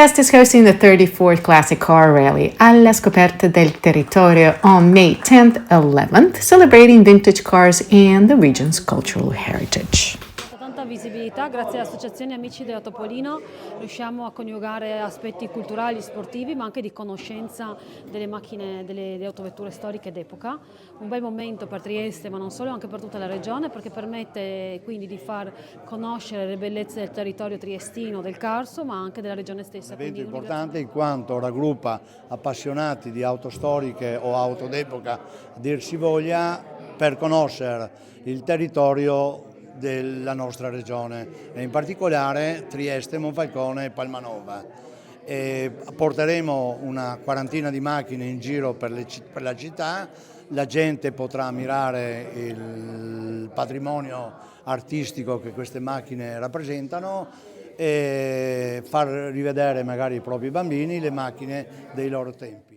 Trieste is hosting the 34th Classic Car Rally alla scoperta del territorio on May 10th, 11th, celebrating vintage cars and the region's cultural heritage. Tanta visibilità, grazie alle associazioni Amici della Topolino riusciamo a coniugare aspetti culturali, sportivi, ma anche di conoscenza delle macchine, delle autovetture storiche d'epoca. Un bel momento per Trieste, ma non solo, anche per tutta la regione, perché permette quindi di far conoscere le bellezze del territorio triestino, del Carso, ma anche della regione stessa. Un evento importante in quanto raggruppa appassionati di auto storiche o auto d'epoca, a dir si voglia, per conoscere il territorio della nostra regione e in particolare Trieste, Monfalcone e Palmanova. Porteremo una quarantina di macchine in giro per la città, la gente potrà ammirare il patrimonio artistico che queste macchine rappresentano e far rivedere magari ai propri bambini le macchine dei loro tempi.